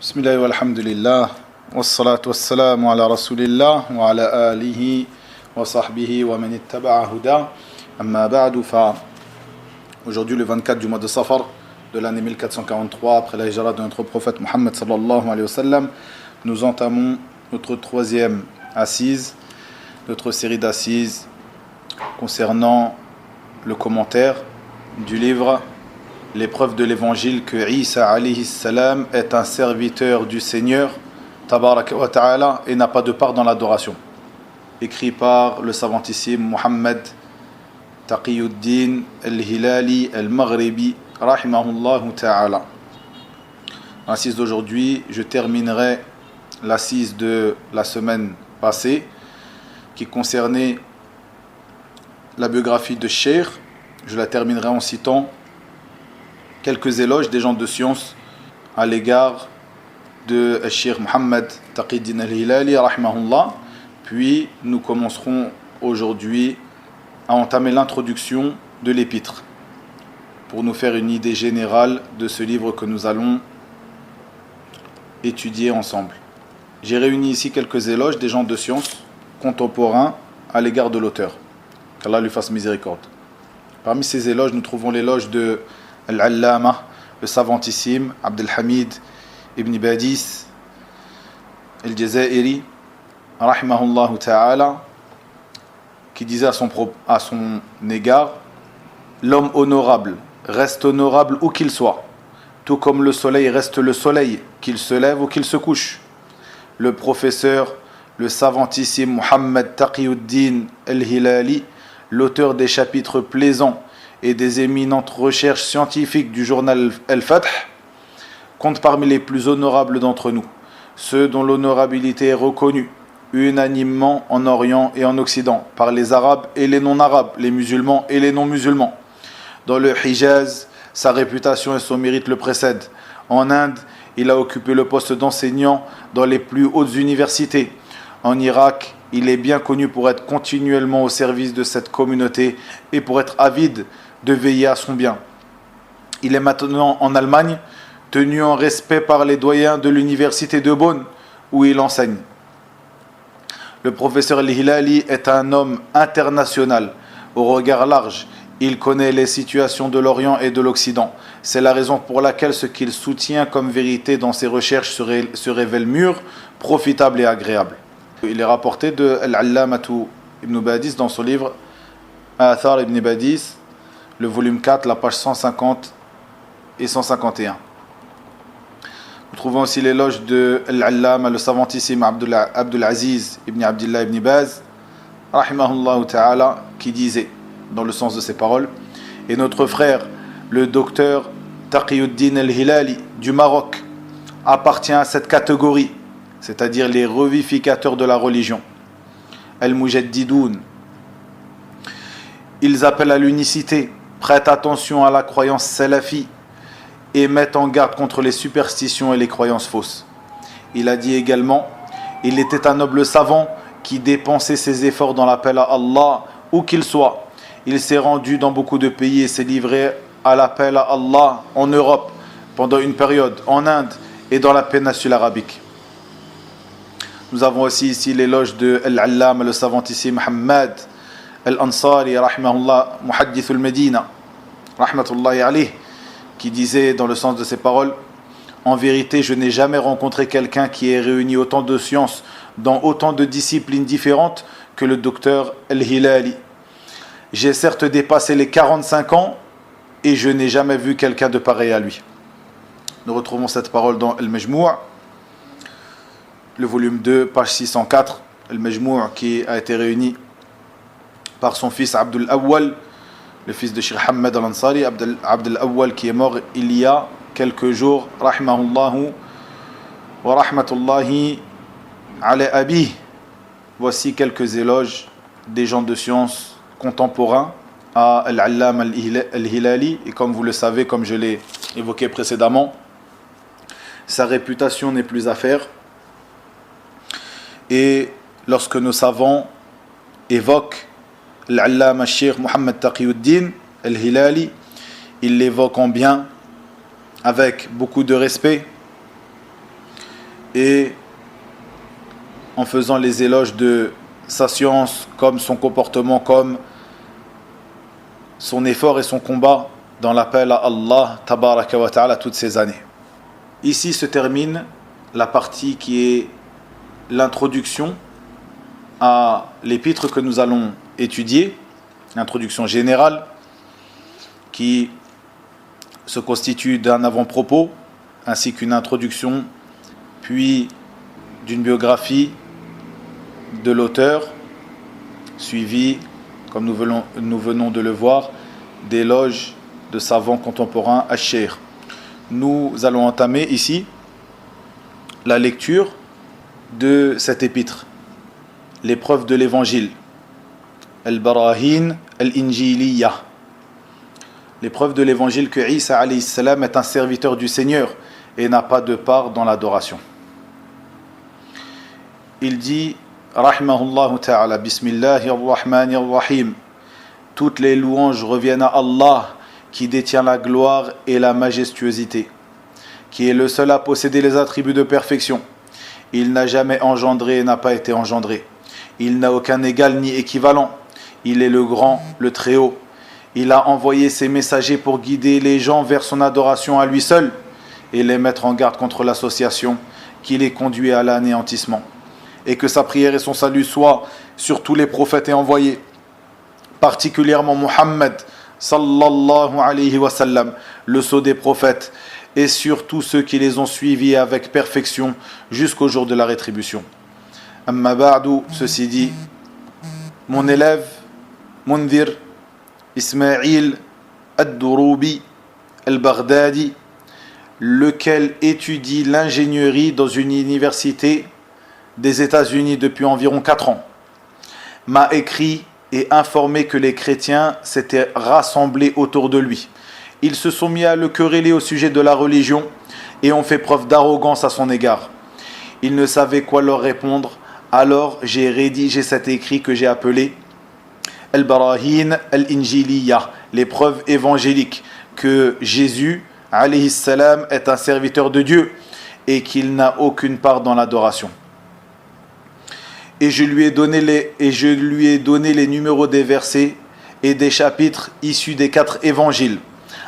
Bismillah walhamdulillah, wassalatu wassalamu ala rasulillah wa ala alihi wa sahbihi wa man ittaba'a huda. Amma ba'du fa. Aujourd'hui, le 24 du mois de Safar de l'année 1443, après la hijra de notre prophète Muhammad sallallahu alayhi wa sallam, nous entamons notre troisième assise, notre série d'assises concernant le commentaire du livre L'épreuve de l'évangile que Isa alayhi salam est un serviteur du Seigneur tabaraka wa ta'ala et n'a pas de part dans l'adoration. Écrit par le savantissime Muhammad Taqiyuddin al-Hilali al-Maghribi rahimahullahu ta'ala. L'assise d'aujourd'hui, je terminerai l'assise de la semaine passée qui concernait la biographie de Cheikh. Je la terminerai en citant quelques éloges des gens de science à l'égard de Cheikh Muhammad Taqiyuddin al-Hilali rahimahullah. Puis nous commencerons aujourd'hui à entamer l'introduction de l'épître pour nous faire une idée générale de ce livre que nous allons étudier ensemble. J'ai réuni ici quelques éloges des gens de science contemporains à l'égard de l'auteur. Qu'Allah lui fasse miséricorde. Parmi ces éloges, nous trouvons l'éloge de Al-Allama, le savantissime Abdelhamid ibn Badis al-Jazairi rahimahullahu ta'ala, qui disait à son égard: l'homme honorable reste honorable où qu'il soit, tout comme le soleil reste le soleil, qu'il se lève ou qu'il se couche. Le professeur, le savantissime Muhammad Taqiyuddin al-Hilali, l'auteur des chapitres plaisants et des éminentes recherches scientifiques du journal Al-Fath, compte parmi les plus honorables d'entre nous, ceux dont l'honorabilité est reconnue unanimement en Orient et en Occident, par les Arabes et les non-Arabes, les musulmans et les non-musulmans. Dans le Hijaz, sa réputation et son mérite le précèdent. En Inde, il a occupé le poste d'enseignant dans les plus hautes universités. En Irak, il est bien connu pour être continuellement au service de cette communauté et pour être avide de veiller à son bien. Il est maintenant en Allemagne, tenu en respect par les doyens de l'université de Bonn, où il enseigne. Le professeur al-Hilali est un homme international, au regard large. Il connaît les situations de l'Orient et de l'Occident. C'est la raison pour laquelle ce qu'il soutient comme vérité dans ses recherches se révèle mûr, profitable et agréable. Il est rapporté de Al-Allamatu ibn Badis dans son livre Athar ibn Badis, le volume 4, la page 150 et 151. Nous trouvons aussi l'éloge de Al-Allama, le savantissime Abdul Aziz ibn Abdullah ibn Baz, rahimahullah ta'ala, qui disait, dans le sens de ses paroles: et notre frère, le docteur Taqiyuddin al-Hilali du Maroc, appartient à cette catégorie, c'est-à-dire les revivificateurs de la religion, al-Mujaddidoun. Ils appellent à l'unicité, prêtent attention à la croyance salafi et mettent en garde contre les superstitions et les croyances fausses. Il a dit également: il était un noble savant qui dépensait ses efforts dans l'appel à Allah où qu'il soit. Il s'est rendu dans beaucoup de pays et s'est livré à l'appel à Allah en Europe pendant une période, en Inde et dans la péninsule arabique. Nous avons aussi ici l'éloge de Al-Allama, le savantissime Muhammad Al-Ansari rahimahullah, Muhaddith al-Medina rahmatullahi alayh, qui disait dans le sens de ses paroles: en vérité, je n'ai jamais rencontré quelqu'un qui ait réuni autant de sciences dans autant de disciplines différentes que le docteur Al-Hilali. J'ai certes dépassé les 45 ans et je n'ai jamais vu quelqu'un de pareil à lui. Nous retrouvons cette parole dans Al-Majmou', le volume 2, page 604. Al-Majmou' qui a été réuni par son fils Abdul Awwal, le fils de Cheikh Hamad al-Ansari. Abdul Awwal qui est mort il y a quelques jours, rahimahullahu wa rahmatullahi ala abi. Voici quelques éloges des gens de science contemporains à Al-Allama al-Hilali. Et comme vous le savez, comme je l'ai évoqué précédemment, sa réputation n'est plus à faire. Et lorsque nos savants évoquent Al-Allama Cheikh Muhammad Taqiyuddin al-Hilali, ils l'évoquent en bien, avec beaucoup de respect, et en faisant les éloges de sa science, comme son comportement, comme son effort et son combat dans l'appel à Allah tabaraka wa ta'ala toutes ces années. Ici se termine la partie qui est l'introduction à l'épître que nous allons étudier, l'introduction générale qui se constitue d'un avant-propos ainsi qu'une introduction, puis d'une biographie de l'auteur, suivie, comme nous venons de le voir, d'éloges de savants contemporains Ash-Shaykh. Nous allons entamer ici la lecture de cet épître, l'épreuve de l'évangile, Al-Barahin Al-Injiliya, l'épreuve de l'évangile que Isa alayhi salam est un serviteur du Seigneur et n'a pas de part dans l'adoration. Il dit Rahimahullah ta'ala, Bismillahir Rahmanir Rahim. Toutes les louanges reviennent à Allah qui détient la gloire et la majestuosité, qui est le seul à posséder les attributs de perfection. Il n'a jamais engendré et n'a pas été engendré. Il n'a aucun égal ni équivalent. Il est le grand, le très haut. Il a envoyé ses messagers pour guider les gens vers son adoration à lui seul et les mettre en garde contre l'association qui les conduit à l'anéantissement. Et que sa prière et son salut soient sur tous les prophètes et envoyés, particulièrement Muhammad sallallahu alayhi wa sallam, le sceau des prophètes, et sur tous ceux qui les ont suivis avec perfection jusqu'au jour de la rétribution. Amma ba'du, ceci dit, mon élève Mundhir Ismaïl Ad-Durubi Al-Baghdadi, lequel étudie l'ingénierie dans une université des États-Unis depuis environ 4 ans, m'a écrit et informé que les chrétiens s'étaient rassemblés autour de lui. Ils se sont mis à le quereller au sujet de la religion et ont fait preuve d'arrogance à son égard. Il ne savait quoi leur répondre, alors j'ai rédigé cet écrit que j'ai appelé Al-Barahin Al-Injiliya, l'épreuve évangélique, que Jésus alayhi salam est un serviteur de Dieu et qu'il n'a aucune part dans l'adoration. Et je lui ai donné les numéros des versets et des chapitres issus des 4 évangiles,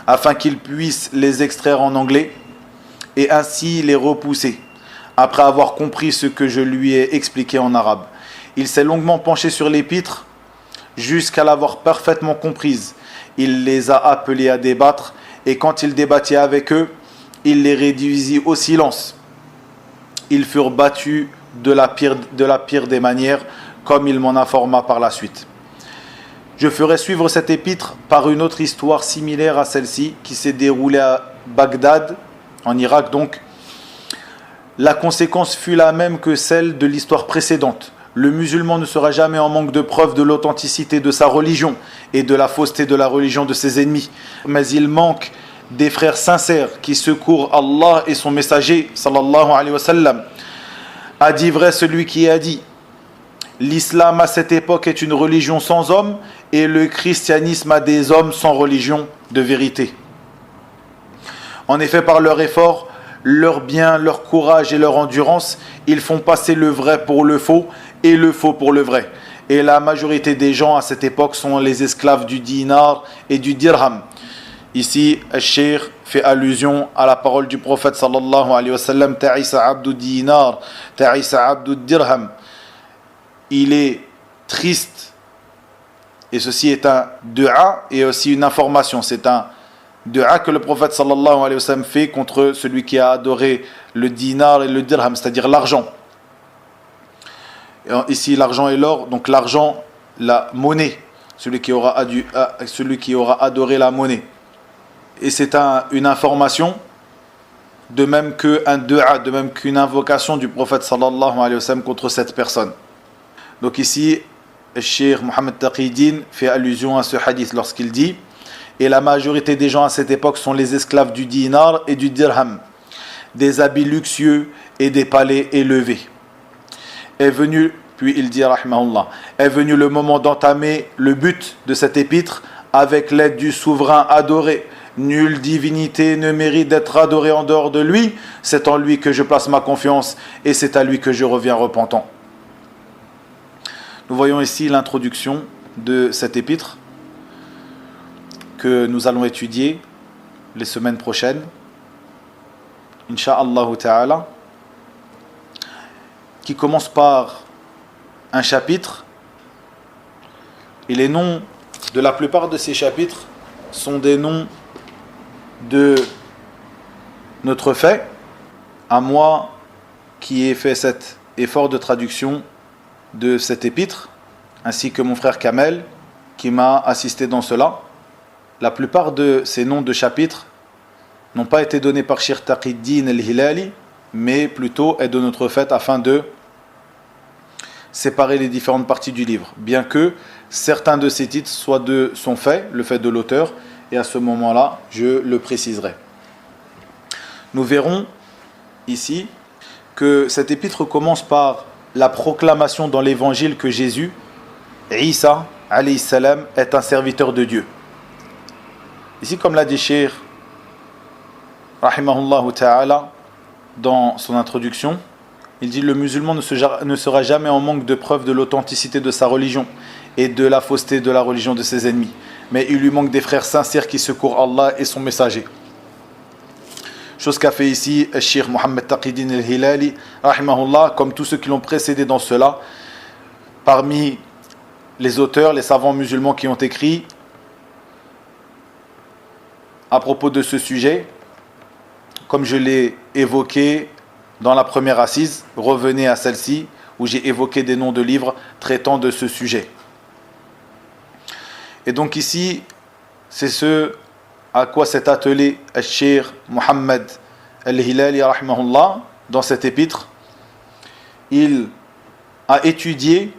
afin qu'il puisse les extraire en anglais et ainsi les repousser, après avoir compris ce que je lui ai expliqué en arabe. Il s'est longuement penché sur l'épître jusqu'à l'avoir parfaitement comprise. Il les a appelés à débattre, et quand il débattait avec eux, il les réduisit au silence. Ils furent battus de la pire des manières, comme il m'en informa par la suite. Je ferai suivre cette épître par une autre histoire similaire à celle-ci, qui s'est déroulée à Bagdad, en Irak donc. La conséquence fut la même que celle de l'histoire précédente. Le musulman ne sera jamais en manque de preuves de l'authenticité de sa religion et de la fausseté de la religion de ses ennemis. Mais il manque des frères sincères qui secourent Allah et son messager, sallallahu alayhi wa sallam. A dit vrai celui qui a dit: l'islam à cette époque est une religion sans hommes et le christianisme a des hommes sans religion de vérité. En effet, par leur effort, leur bien, leur courage et leur endurance, ils font passer le vrai pour le faux et le faux pour le vrai. Et la majorité des gens à cette époque sont les esclaves du dinar et du dirham. Ici, Al-Shaykh fait allusion à la parole du prophète sallallahu alayhi wa sallam: Ta'isa abdu dinar, ta'isa abdu dirham. Il est triste, et ceci est un dua et aussi une information. C'est un dua que le prophète sallallahu alayhi wa sallam fait contre celui qui a adoré le dinar et le dirham, c'est-à-dire l'argent. Ici, l'argent et l'or, donc l'argent, la monnaie, celui qui aura adoré la monnaie. Et c'est une information, de même qu'un dua, de même qu'une invocation du prophète sallallahu alayhi wa sallam contre cette personne. Donc ici, le Cheikh Mohammed Taqiyuddin fait allusion à ce hadith lorsqu'il dit: et la majorité des gens à cette époque sont les esclaves du dinar et du dirham, des habits luxueux et des palais élevés. Est venu, puis il dit rahimahullah, est venu le moment d'entamer le but de cet épître avec l'aide du souverain adoré Nulle divinité ne mérite d'être adorée en dehors de lui. C'est en lui que je place ma confiance et c'est à lui que je reviens repentant. Nous voyons ici l'introduction de cet épître que nous allons étudier les semaines prochaines. Inch'Allah ta'ala. Qui commence par un chapitre. Et les noms de la plupart de ces chapitres sont des noms de notre fait, à moi qui ai fait cet effort de traduction de cet épître, ainsi que mon frère Kamel qui m'a assisté dans cela. La plupart de ces noms de chapitres n'ont pas été donnés par Cheikh Taqi-d-Din al-Hilali, mais plutôt est de notre fait afin de séparer les différentes parties du livre, bien que certains de ces titres soient de son fait, le fait de l'auteur, et à ce moment-là, je le préciserai. Nous verrons ici que cet épître commence par la proclamation dans l'évangile que Jésus, Isa, alayhi salam, est un serviteur de Dieu. Ici, comme l'a dit Cheikh, rahimahullah ta'ala, dans son introduction, il dit: le musulman ne sera jamais en manque de preuves de l'authenticité de sa religion et de la fausseté de la religion de ses ennemis. Mais il lui manque des frères sincères qui secourent Allah et son messager. Chose qu'a fait ici le Cheikh Mohammed Taqi-d-Din al-Hilali, rahimahullah, comme tous ceux qui l'ont précédé dans cela, parmi les auteurs, les savants musulmans qui ont écrit à propos de ce sujet, comme je l'ai évoqué dans la première assise, revenez à celle-ci, où j'ai évoqué des noms de livres traitant de ce sujet. Et donc ici, c'est ce à quoi s'est attelé Cheikh Mohammed al-Hilali, rahimahullah, dans cet épître. Il a étudié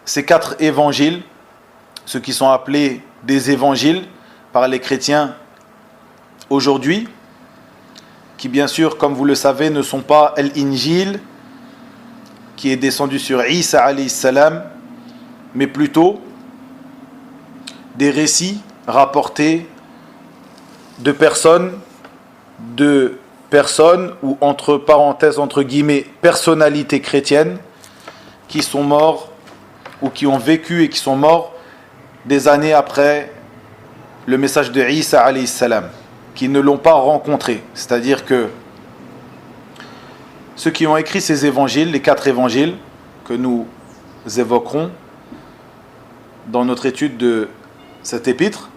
ces 4 évangiles, ceux qui sont appelés des évangiles par les chrétiens aujourd'hui, qui bien sûr, comme vous le savez, ne sont pas l'Injil, qui est descendu sur Isa alayhi salam, mais plutôt des récits rapportés de personnes ou entre parenthèses, entre guillemets, personnalités chrétiennes qui sont morts ou qui ont vécu et qui sont morts des années après le message de Isa alayhi salam, qui ne l'ont pas rencontré. C'est-à-dire que ceux qui ont écrit ces évangiles, les 4 évangiles que nous évoquerons dans notre étude de cet épître,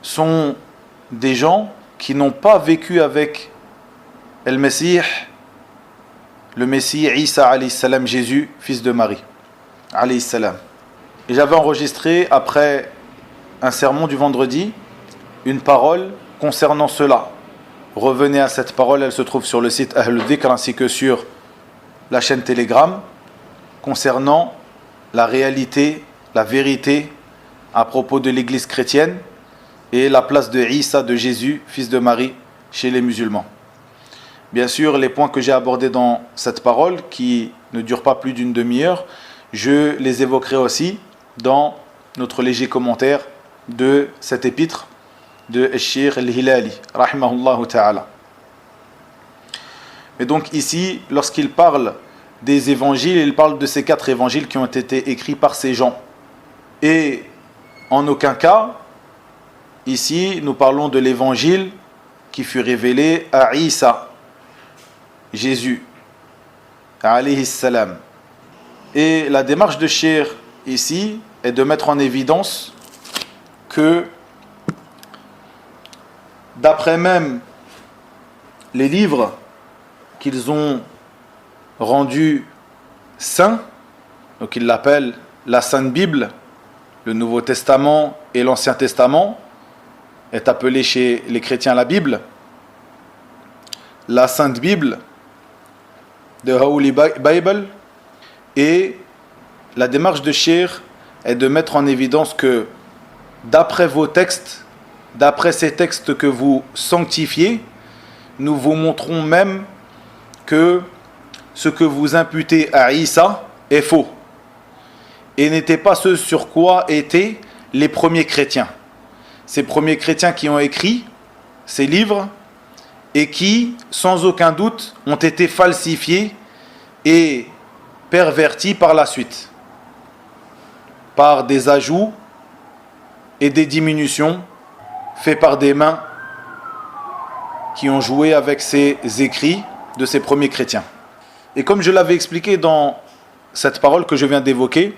sont des gens qui n'ont pas vécu avec le Messie Isa alayhi salam, Jésus, fils de Marie alayhi salam. Et j'avais enregistré après un sermon du vendredi une parole concernant cela. Revenez à cette parole, elle se trouve sur le site Ahl al-Dhikr ainsi que sur la chaîne Telegram, concernant la réalité, la vérité à propos de l'église chrétienne et la place de Isa, de Jésus, fils de Marie, chez les musulmans. Bien sûr, les points que j'ai abordés dans cette parole, qui ne durent pas plus d'une demi-heure, je les évoquerai aussi dans notre léger commentaire de cet épître de Cheikh al-Hilali, rahimahullah ta'ala. Et donc ici, lorsqu'il parle des évangiles, il parle de ces 4 évangiles qui ont été écrits par ces gens. Et en aucun cas, ici, nous parlons de l'évangile qui fut révélé à Isa, Jésus, alayhi salam. Et la démarche de Cheikh ici est de mettre en évidence que d'après même les livres qu'ils ont rendus saints, donc ils l'appellent la Sainte Bible, le Nouveau Testament et l'Ancien Testament, est appelé chez les chrétiens la Bible, la Sainte Bible, the Holy Bible, et la démarche de Cheikh est de mettre en évidence que d'après vos textes, d'après ces textes que vous sanctifiez, nous vous montrons même que ce que vous imputez à Isa est faux et n'était pas ce sur quoi étaient les premiers chrétiens. Ces premiers chrétiens qui ont écrit ces livres et qui, sans aucun doute, ont été falsifiés et pervertis par la suite, par des ajouts et des diminutions faits par des mains qui ont joué avec ces écrits de ces premiers chrétiens. Et comme je l'avais expliqué dans cette parole que je viens d'évoquer,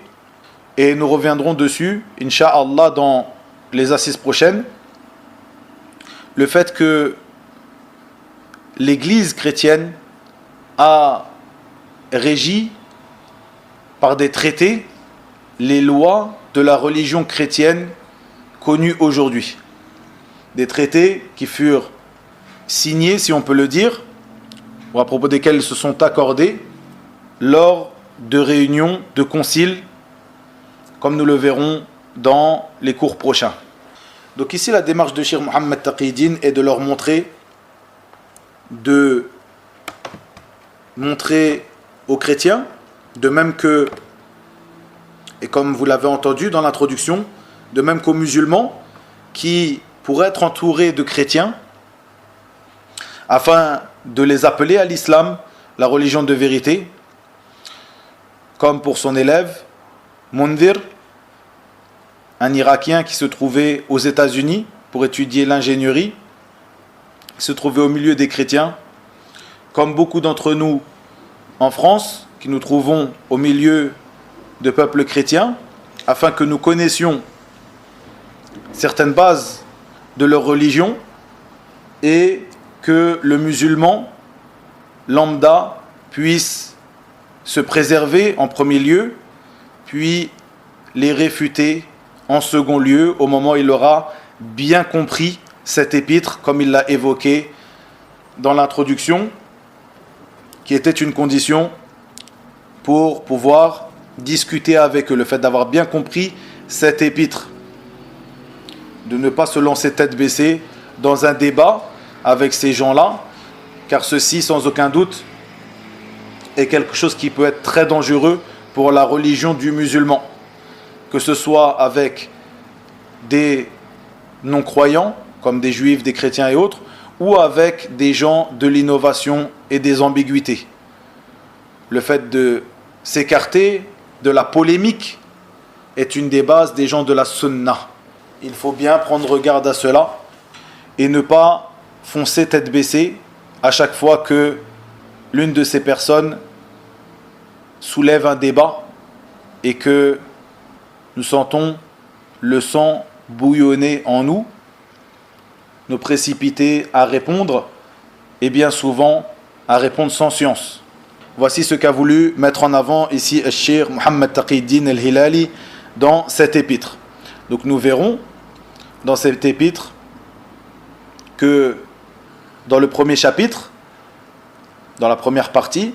et nous reviendrons dessus, Inch'Allah, dans les assises prochaines, le fait que l'Église chrétienne a régi par des traités les lois de la religion chrétienne connue aujourd'hui. Des traités qui furent signés, si on peut le dire, ou à propos desquels ils se sont accordés lors de réunions, de conciles, comme nous le verrons dans les cours prochains. Donc ici, la démarche de Cheikh Mohammed Taqiyuddin est de leur montrer, aux chrétiens, de même que, et comme vous l'avez entendu dans l'introduction, de même qu'aux musulmans, qui pourraient être entourés de chrétiens, afin de les appeler à l'islam, la religion de vérité, comme pour son élève, Mundhir, un Irakien qui se trouvait aux États-Unis pour étudier l'ingénierie, qui se trouvait au milieu des chrétiens, comme beaucoup d'entre nous en France, qui nous trouvons au milieu de peuples chrétiens, afin que nous connaissions certaines bases de leur religion et que le musulman lambda puisse se préserver en premier lieu, puis les réfuter en second lieu, au moment où il aura bien compris cet épître, comme il l'a évoqué dans l'introduction, qui était une condition pour pouvoir discuter avec eux, le fait d'avoir bien compris cet épître, de ne pas se lancer tête baissée dans un débat avec ces gens-là, car ceci, sans aucun doute, est quelque chose qui peut être très dangereux pour la religion du musulman, que ce soit avec des non-croyants, comme des juifs, des chrétiens et autres, ou avec des gens de l'innovation et des ambiguïtés. Le fait de s'écarter de la polémique est une des bases des gens de la sunna. Il faut bien prendre garde à cela et ne pas foncer tête baissée à chaque fois que l'une de ces personnes soulève un débat et que nous sentons le sang bouillonner en nous, nous précipiter à répondre et bien souvent à répondre sans science. Voici ce qu'a voulu mettre en avant ici Cheikh Mohammed Taqiyuddin al-Hilali dans cet épître. Donc nous verrons dans cet épître que dans le premier chapitre, dans la première partie,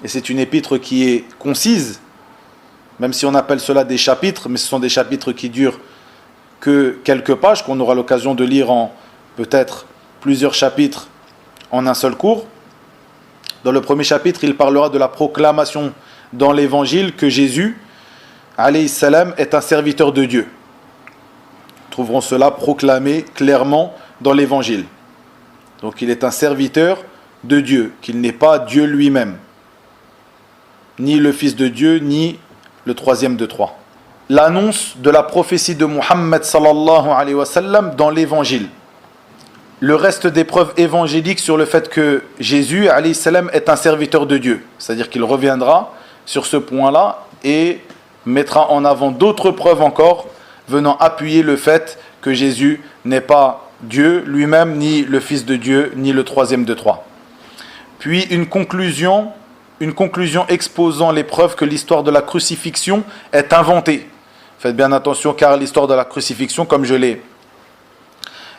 et c'est une épître qui est concise, même si on appelle cela des chapitres, mais ce sont des chapitres qui durent que quelques pages, qu'on aura l'occasion de lire en peut-être plusieurs chapitres en un seul cours. Dans le premier chapitre, il parlera de la proclamation dans l'évangile que Jésus, alayhi salam, est un serviteur de Dieu. Nous trouverons cela proclamé clairement dans l'évangile. Donc il est un serviteur de Dieu, qu'il n'est pas Dieu lui-même, ni le Fils de Dieu, ni le troisième de trois. L'annonce de la prophétie de Muhammad sallallahu alayhi wa sallam dans l'évangile. Le reste des preuves évangéliques sur le fait que Jésus alayhi salam est un serviteur de Dieu. C'est-à-dire qu'il reviendra sur ce point-là et mettra en avant d'autres preuves encore venant appuyer le fait que Jésus n'est pas Dieu lui-même, ni le Fils de Dieu, ni le troisième de trois. Puis une conclusion exposant les preuves que l'histoire de la crucifixion est inventée. Faites bien attention car l'histoire de la crucifixion, comme je l'ai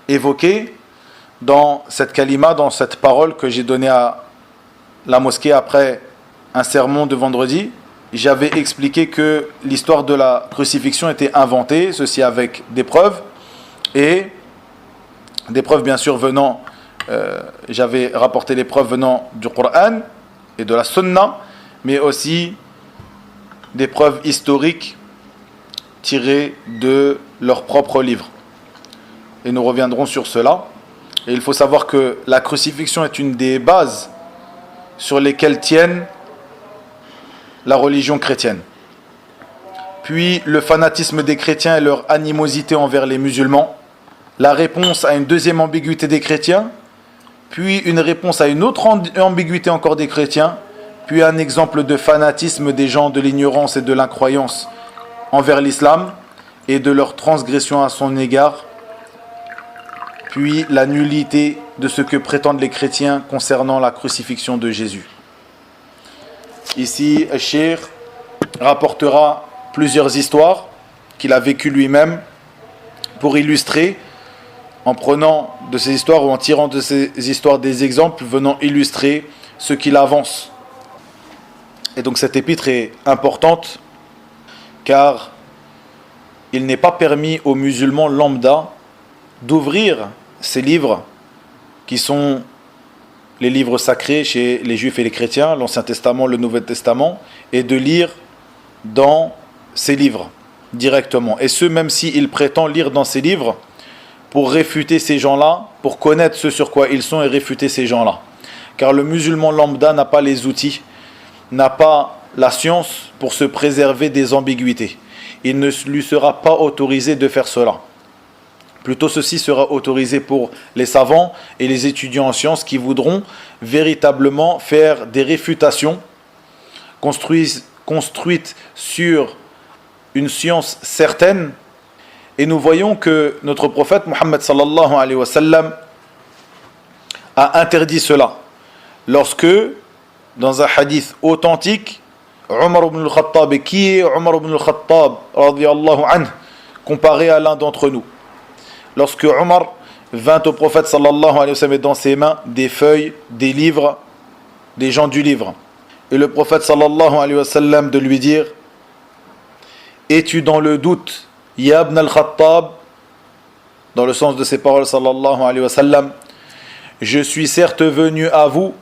évoqué dans cette kalima, dans cette parole que j'ai donnée à la mosquée après un sermon de vendredi, j'avais expliqué que l'histoire de la crucifixion était inventée, ceci avec des preuves, et des preuves bien sûr venant, j'avais rapporté les preuves venant du Coran et de la Sunna, mais aussi des preuves historiques tirées de leurs propres livres. Et nous reviendrons sur cela. Et il faut savoir que la crucifixion est une des bases sur lesquelles tiennent la religion chrétienne. Puis le fanatisme des chrétiens et leur animosité envers les musulmans. La réponse à une deuxième ambiguïté des chrétiens. Puis une réponse à une autre ambiguïté encore des chrétiens. Puis un exemple de fanatisme des gens de l'ignorance et de l'incroyance envers l'islam et de leur transgression à son égard. Puis la nullité de ce que prétendent les chrétiens concernant la crucifixion de Jésus. Ici, Cheikh rapportera plusieurs histoires qu'il a vécues lui-même pour illustrer, en prenant de ces histoires ou en tirant de ces histoires des exemples venant illustrer ce qu'il avance. Et donc cette épître est importante car il n'est pas permis aux musulmans lambda d'ouvrir ces livres qui sont les livres sacrés chez les juifs et les chrétiens, l'Ancien Testament, le Nouveau Testament, et de lire dans ces livres directement. Et ce, même s'il prétend lire dans ces livres pour réfuter ces gens-là, pour connaître ce sur quoi ils sont et réfuter ces gens-là. Car le musulman lambda n'a pas les outils, n'a pas la science pour se préserver des ambiguïtés. Il ne lui sera pas autorisé de faire cela. Plutôt ceci sera autorisé pour les savants et les étudiants en sciences qui voudront véritablement faire des réfutations construites sur une science certaine. Et nous voyons que notre prophète Mohammed sallallahu alayhi wa sallam a interdit cela. Lorsque, dans un hadith authentique, Omar ibn al-Khattab, et qui est Omar ibn al-Khattab radiyallahu anhu, comparé à l'un d'entre nous? Lorsque Omar vint au prophète sallallahu alayhi wa sallam et dans ses mains des feuilles, des livres, des gens du livre. Et le prophète sallallahu alayhi wa sallam de lui dire: es-tu dans le doute, ya ibn al-Khattab? Dans le sens de ces paroles sallallahu alayhi wa sallam, je suis certes venu à vous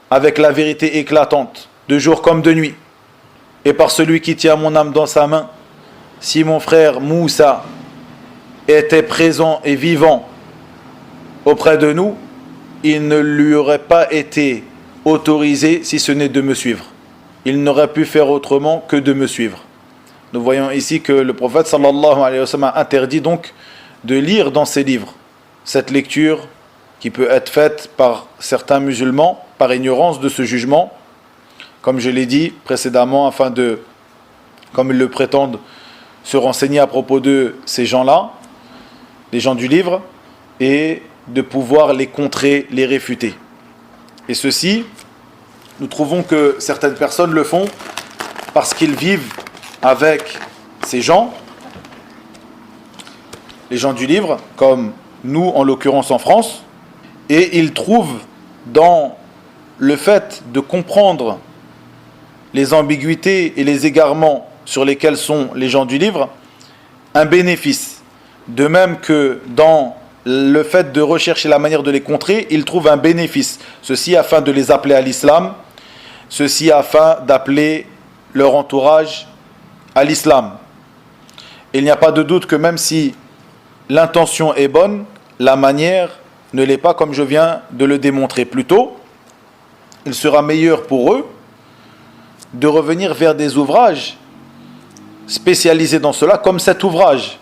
avec la vérité éclatante, de jour comme de nuit. Et par celui qui tient mon âme dans sa main, si mon frère Moussa était présent et vivant auprès de nous, il ne lui aurait pas été autorisé si ce n'est de me suivre. Il n'aurait pu faire autrement que de me suivre. Nous voyons ici que le prophète sallallahu alayhi wa sallam a interdit donc de lire dans ses livres cette lecture qui peut être faite par certains musulmans par ignorance de ce jugement, comme je l'ai dit précédemment, afin de, comme ils le prétendent, se renseigner à propos de ces gens-là, les gens du livre, et de pouvoir les contrer, les réfuter. Et ceci, nous trouvons que certaines personnes le font parce qu'ils vivent avec ces gens, les gens du livre, comme nous en l'occurrence en France, et ils trouvent dans le fait de comprendre les ambiguïtés et les égarements sur lesquels sont les gens du livre un bénéfice. De même que dans le fait de rechercher la manière de les contrer, ils trouvent un bénéfice. Ceci afin de les appeler à l'islam, ceci afin d'appeler leur entourage à l'islam. Il n'y a pas de doute que même si l'intention est bonne, la manière ne l'est pas, comme je viens de le démontrer plus tôt. Il sera meilleur pour eux de revenir vers des ouvrages spécialisés dans cela, comme cet ouvrage,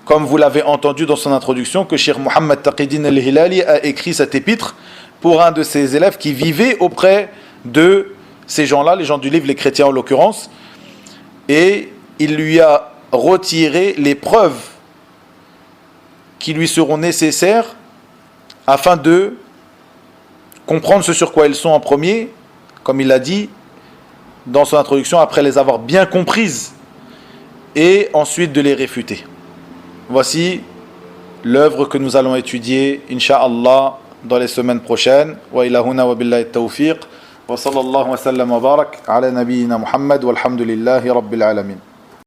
comme vous l'avez entendu dans son introduction, que Cheikh Mohammed Taqiyuddin al-Hilali a écrit cet épître pour un de ses élèves qui vivait auprès de ces gens-là, les gens du livre, les chrétiens en l'occurrence, et il lui a retiré les preuves qui lui seront nécessaires afin de comprendre ce sur quoi ils sont en premier, comme il l'a dit dans son introduction, après les avoir bien comprises, et ensuite de les réfuter. Voici l'œuvre que nous allons étudier, Inch'Allah, dans les semaines prochaines. Wa ilahuna wa billahi tawfiq. Wa sallallahu wa sallam wa barak ala nabiyyina Muhammad walhamdulillahi rabbil alamin.